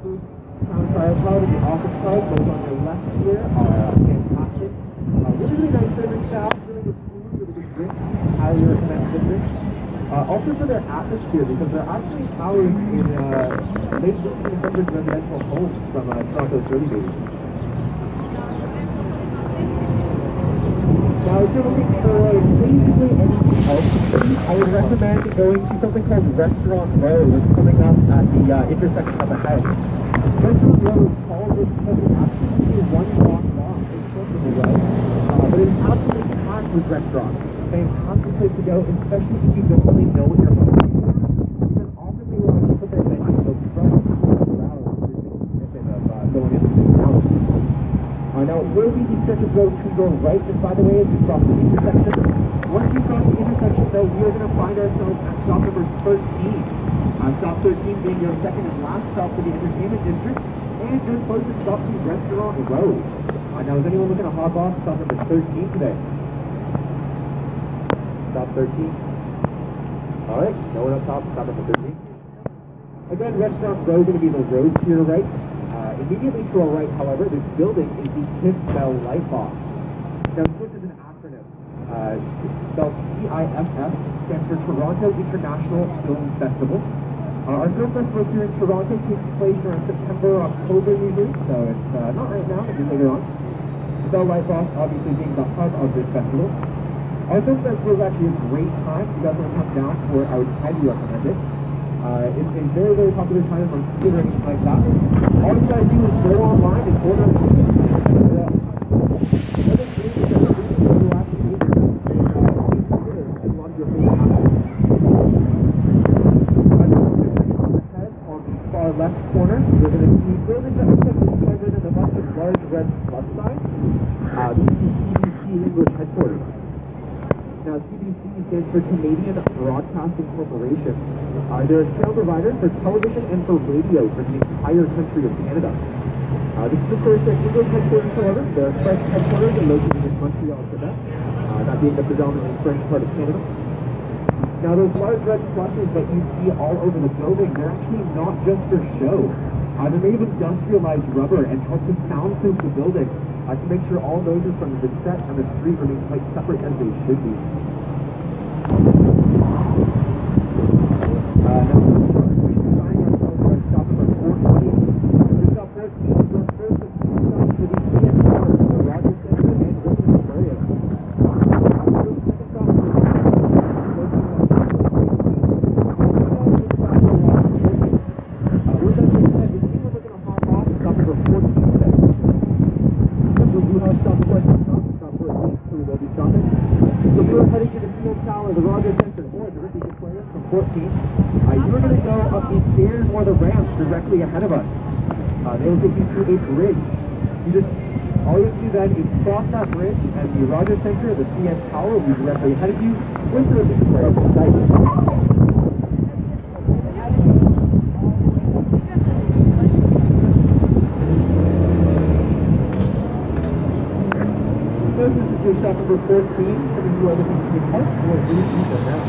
Our card and the office card, those on your left here are fantastic. Really nice service staff, really good food, really good drinks. Highly recommend visiting. Also for their atmosphere, because they're actually housed in late 1800s residential homes from Toronto's early days. Now, if you're looking for basically anything else, I would recommend going to something called Restaurant Row, that's coming up at the intersection of the head. Restaurant Row is called this because it's actually 1 block long. It's short of a row, but it's absolutely packed with restaurants. Fantastic place to go, especially if you don't really know what you're hungry for. Because often they will actually put their menus so fresh for hours if you're thinking of going into the town. Now, where we stretch of road to your right, just by the way, as you cross the intersection. Once you cross the intersection, though, we are going to find ourselves at stop number 13. Stop 13 being your second and last stop for the entertainment district, and your closest stop to Restaurant Row. Now, is anyone looking to hop off stop number 13 today? Stop 13. Alright, no one up top, stop number 13. Again, Restaurant Row is going to be the road to your right. Immediately to our right, however, this building is the TIFF Bell Light Box. Now, TIFF is an acronym. It's spelled T-I-F-F, stands for Toronto International Film Festival. Our film festival here in Toronto takes place around September or October usually, so it's not right now, but just later on. The Bell Light Box obviously being the hub of this festival. Our film festival is actually a great time. If you guys want to come down for it, I would highly recommend it. It's a very, very popular time from school or anything like that. All you gotta do is go online and order a ticket. Far left corner, you're going to see buildings that look like it's covered in a bunch of large red plus signs. This is the CBC English headquarters. Now, CBC stands for Canadian Broadcasting Corporation. They're a channel provider for television and for radio for the entire country of Canada. This is, of course, their English headquarters, however. Their French headquarters are located in Montreal, Quebec, that being the predominantly French part of Canada. Now, those large red pluses that you see all over the building, they're actually not just for show. They're made of industrialized rubber and help to soundproof the building to make sure all noises from the set and the street remain quite separate as they should be. Now, we find ourselves at stop number 14. Stop 14 is your first of two stops for the CN Tower, the Rogers Center, and Wilson area. The Rogers Center or the Ricky Square from 14. You're going to go up these stairs or the ramps directly ahead of us. They will take you to a bridge. All you have to do then is cross that bridge, and the Rogers Center, the CN Tower, will be directly ahead of you with the Ricky Square at the site. This is your stop number 14, coming to over the park for Ulice now.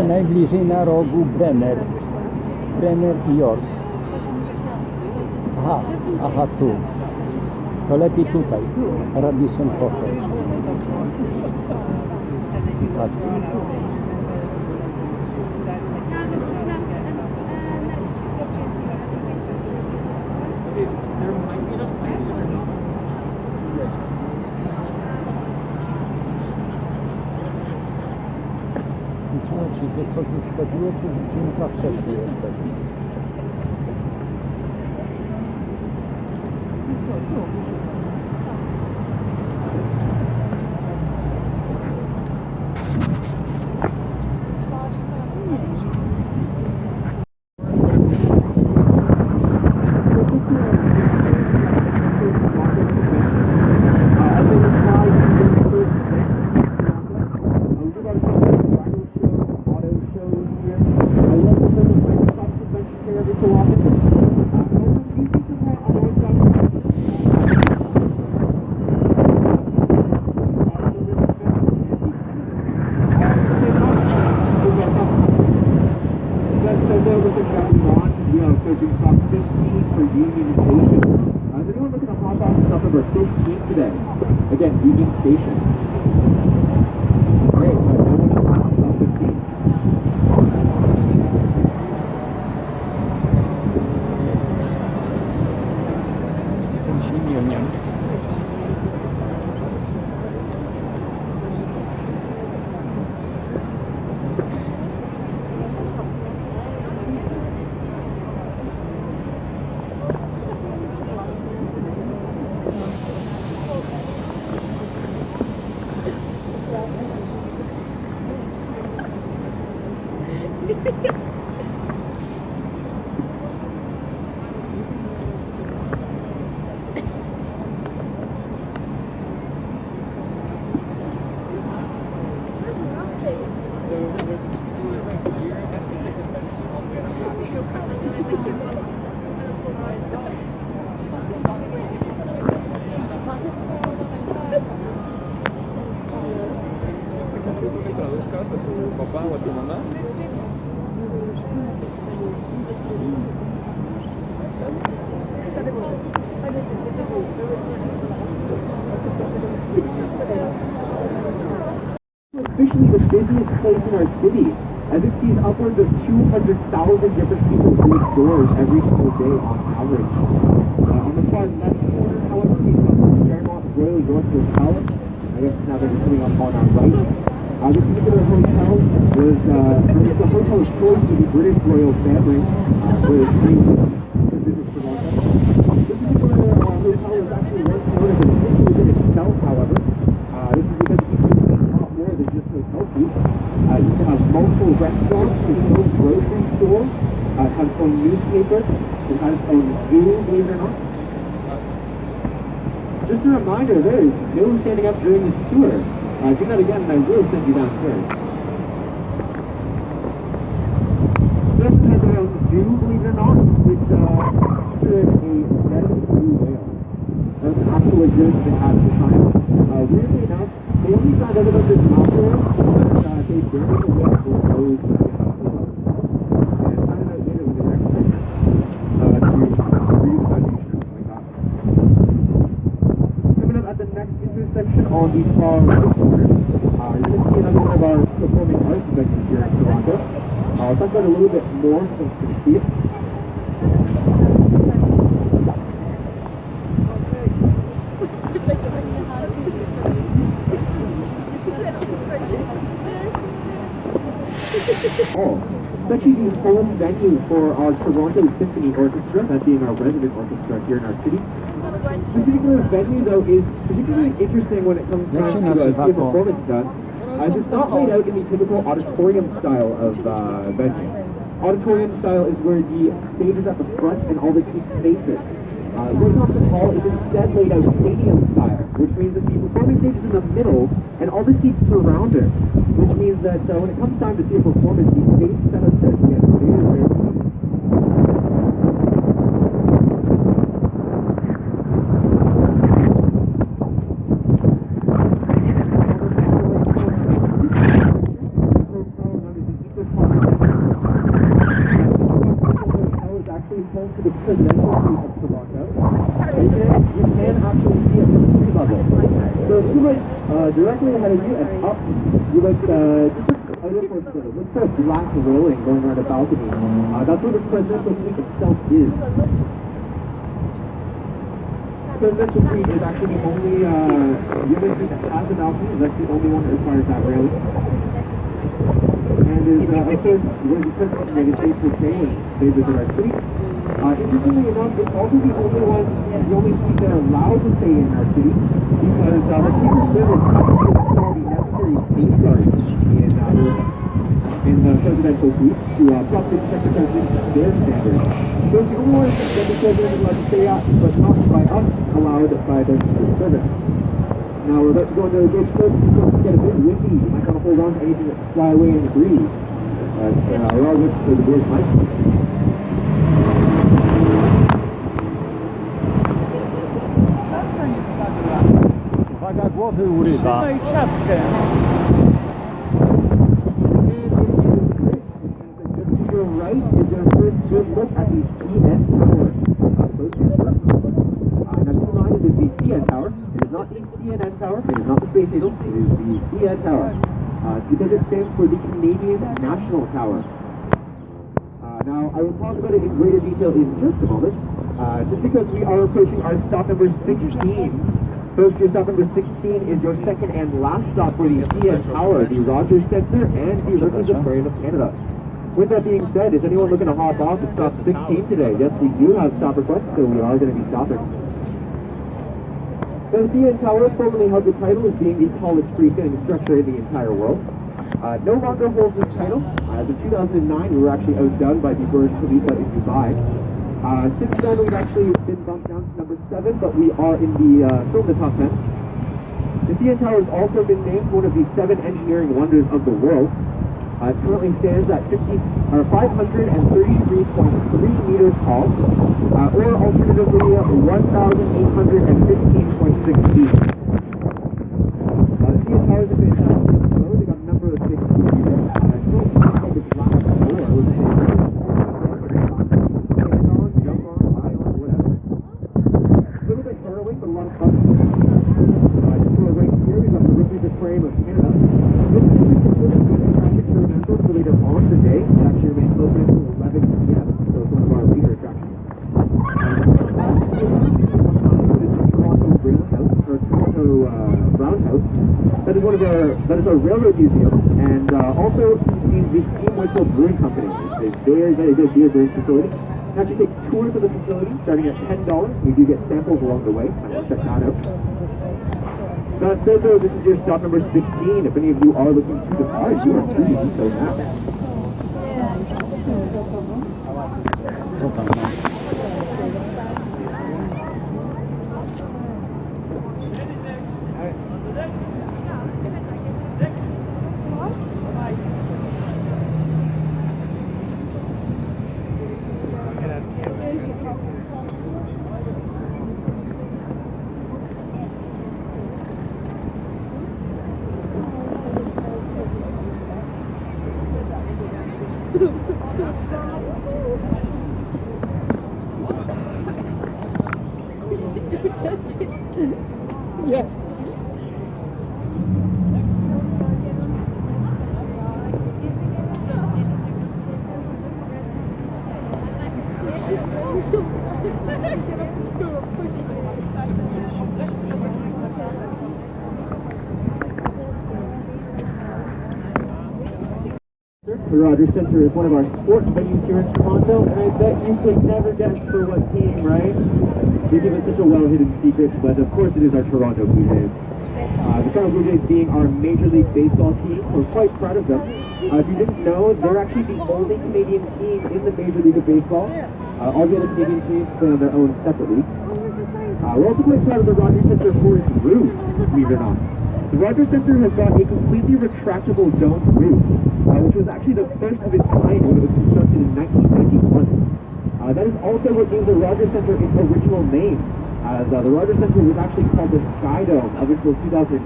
Najbliżej na rogu Brenner i York. Aha, tu. To lepiej tutaj. Radisson Hotel. patrz. I słuchajcie, to coś mi szkodziło, czy widzimy za wcześnie jesteśmy? Again, Union Station. Great. Stop 15. Z tym silnieniem. Попала ты на? Officially the busiest place in our city, as it sees upwards of 200,000 different people through its doors every single day on average. On the far left corner, however, we have the Fairmont Royal York Hotel. I guess now they're just sitting on our right. This particular hotel was the hotel of choice to the British royal family for the same business Toronto. This particular hotel was actually once known as a city within itself, however. This is because it used to be a lot more than just hotel food. It used to have multiple restaurants, its own grocery store, it had its own newspaper, it had its own zoo, believe it or not. Just a reminder, there is no standing up during this tour. Do that again and I will send you downstairs. This has their own zoo, believe it or not, which featured a red blue whale. That was an actual exhibit they had at the time. Weirdly enough, they only found out about this afterwards, but they buried the whale below the hotel. And found out later when they were excavating to read the foundation or something like that. Coming up at the next intersection on the far right corner, you're going to see another one of our performing arts venues here in Toronto. I'll talk about it a little bit more so you can see it. It's actually the home venue for our Toronto Symphony Orchestra, that being our resident orchestra here in our city. This particular venue, though, is particularly interesting when it comes time to see a performance done, as it's not laid out in the typical auditorium style of venue. Auditorium style is where the stage is at the front and all the seats face it. Thompson Hall is instead laid out stadium style, which means that the performing stage is in the middle and all the seats surround it, which means that when it comes time to see a performance, the stage setup starts to get very home to the presidential suite of Toronto. You can actually see it from the street level. So if you look directly ahead of you and up, you look looks like glass rolling going around a balcony. That's where the presidential suite itself is. Presidential suite is actually the only unit that has a balcony. That's the only one that requires that railing. And is, of course, where the President of the United States will stay when they visit our city. Interestingly enough, it's also the only suite that are allowed to stay in our city because the Secret Service has to install the necessary safeguards in the presidential suite to properly protect the president to their standards. So it's the only one that the president is allowed to stay at, but not by us, allowed by the Secret Service. Now we're about to go into the gate first. It's going to get a bit windy. You might want to hold on to anything that fly away in the breeze. But we're all looking for the breeze, Mike. Uwaga, głowy urywa. Just to your right is your first good look at the CN Tower. Now keep in mind, it is the CN Tower. It is not the CNN Tower. It is not the Space Needle. It is the CN Tower. It's because it stands for the Canadian National Tower. Now, I will talk about it in greater detail in just a moment. Just because we are approaching our stop number 16. Folks, your stop number 16 is your second and last stop for the CN Tower, the Rogers Centre, and the Rivers Aquarium of Canada. With that being said, is anyone looking to hop off at stop 16 today? Yes, we do have stop requests, so we are going to be stopping. The CN Tower formerly held the title as being the tallest freestanding structure in the entire world. No longer holds this title. As of 2009, we were actually outdone by the Burj Khalifa in Dubai. Since then, we've actually been bumped down to number 7, but we are still in the top 10. The CN Tower has also been named one of the 7 engineering wonders of the world. It currently stands at 533.3 meters tall, or alternatively 1,815.6 feet. The CN Tower is a fantastic show. They got a number of things to do. The glass door with but a lot of fun. Just right here, we've got the Rivers Aquarium of Canada. This is a particularly good attraction to remember for later on the day. It actually remains open until 11 p.m., so it's one of our leisure attractions. This is Toronto Roundhouse, or Toronto Roundhouse. That is our railroad museum, and also the Steam Whistle Brewing Company. It's a very, very good beer brewing facility. You actually take tours of the facility starting at $10. We do get samples along the way. Check that out. That said, though, this is your stop number 16. If any of you are looking to depart, you are free to do so now. Yeah. The Rogers Centre is one of our sports venues here in Toronto, and I bet you could never guess for what team, right? We give it such a well-hidden secret, but of course it is our Toronto Blue Jays. The Toronto Blue Jays being our Major League Baseball team, we're quite proud of them. If you didn't know, they're actually the only Canadian team in the Major League of Baseball. All the other Canadian teams play on their own separately. We're also quite proud of the Rogers Centre for its roof, believe it or not. The Rogers Centre has got a completely retractable domed roof, which was actually the first of its kind when it was constructed in 1991. That is also what gave the Rogers Centre its original name, as the Rogers Centre was actually called the Sky Dome up until 2005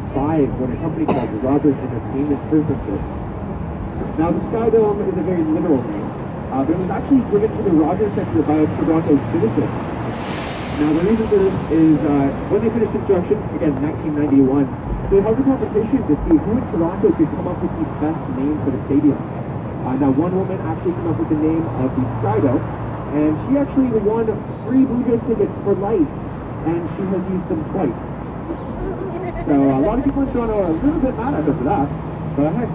when a company called Rogers Entertainment purchased it. Now the Sky Dome is a very literal name, but it was actually given to the Rogers Centre by a Toronto citizen. Now, the reason for this is when they finished construction, again, 1991, they held a competition to see who in Toronto could come up with the best name for the stadium. Now, one woman actually came up with the name of the Skydo, and she actually won free Blue Jays tickets for life, and she has used them twice. So a lot of people in Toronto are a little bit mad at her for that, but heck.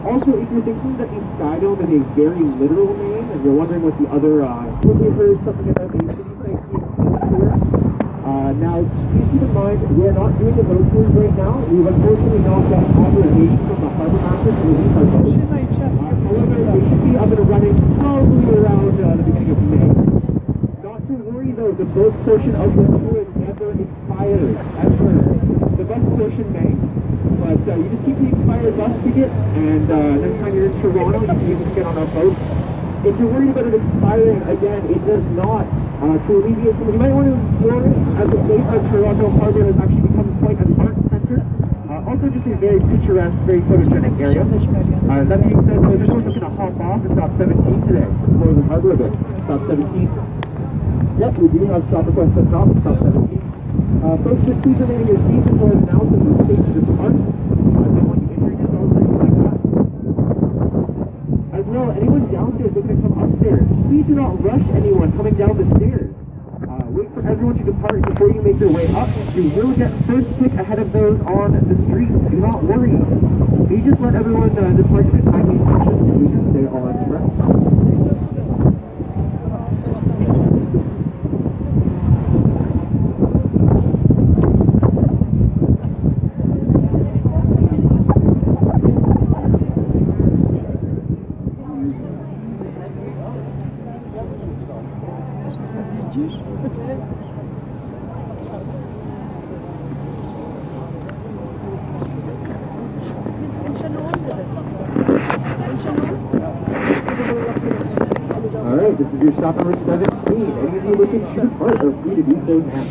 Also, if you're thinking that the Skydome is a very literal name, and you're wondering what the other, probably heard something about a city sightseeing tour. Now, please keep in mind, we're not doing the boat tours right now. We've unfortunately not got authorization from the harbor master to release our boats. However, they should be up and running probably around the beginning of May. Not to worry though, the boat portion of the tour never expires, ever. The bus portion may, but you just keep the expired bus ticket, and next time you're in Toronto, you can use it to get on our boat. If you're worried about it expiring, again, it does not. To alleviate some, you might want to explore it, as the state of Toronto Harbour has actually become quite an art centre. Also just a very picturesque, very photogenic area. That being said, there's anyone looking to hop off at stop 17 today. Explore the harbour a bit. Stop 17. Yep, we do have stop requests at top, stop 17. Folks, just please remain in your seats until it's announced that we're safe to depart. I don't want you injuring yourselves or anything like that. As well, anyone downstairs looking to come upstairs, please do not rush anyone coming down the stairs. Wait for everyone to depart before you make your way up. You will get first pick ahead of those on the streets. Do not worry. You just let everyone depart in a timely fashion and we can stay on track. Alright, this is your stop number 17. Any of you looking to depart are free to do so now.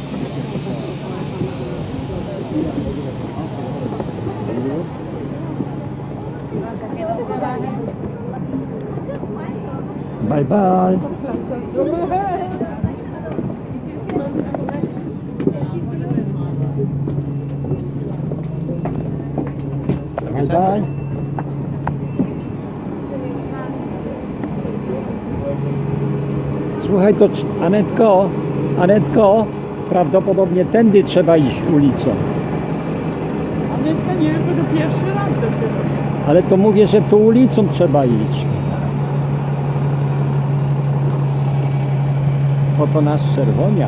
Bye bye. Bye bye. Słuchaj, to Anetko, prawdopodobnie tędy trzeba iść ulicą. Anetka nie wiem, bo to pierwszy raz dopiero. Ale to mówię, że tu ulicą trzeba iść. Oto nasz czerwonia.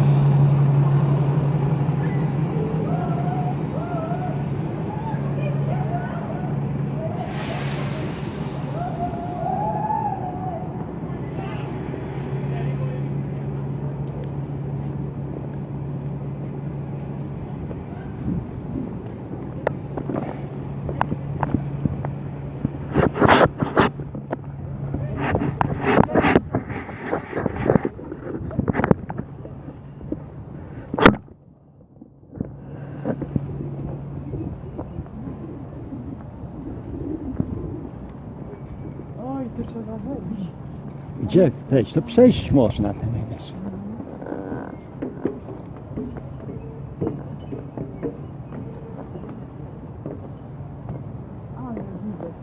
To trzeba wejść. Gdzie wejść? To przejść można ten wiesz. Ale widzę.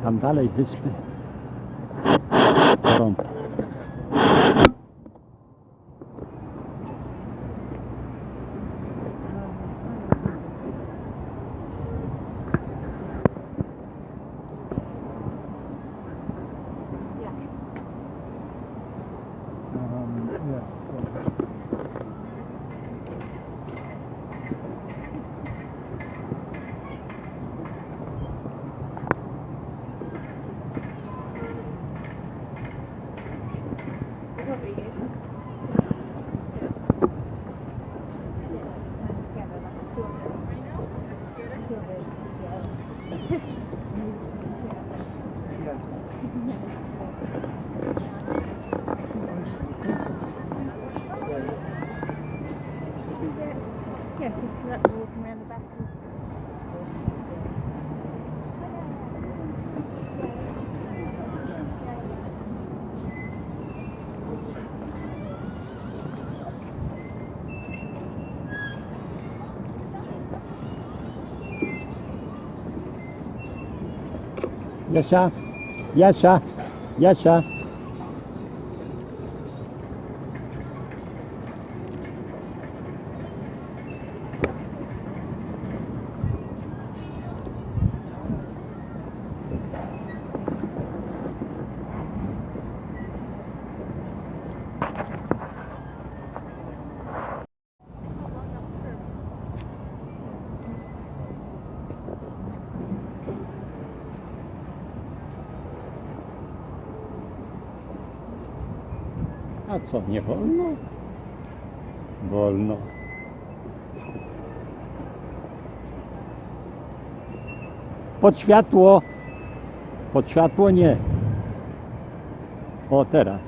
Tam dalej wyspy. Toronto. Jasia, Jasia, Jasia. A co, nie wolno? Wolno. Pod światło. Pod światło nie. O, teraz.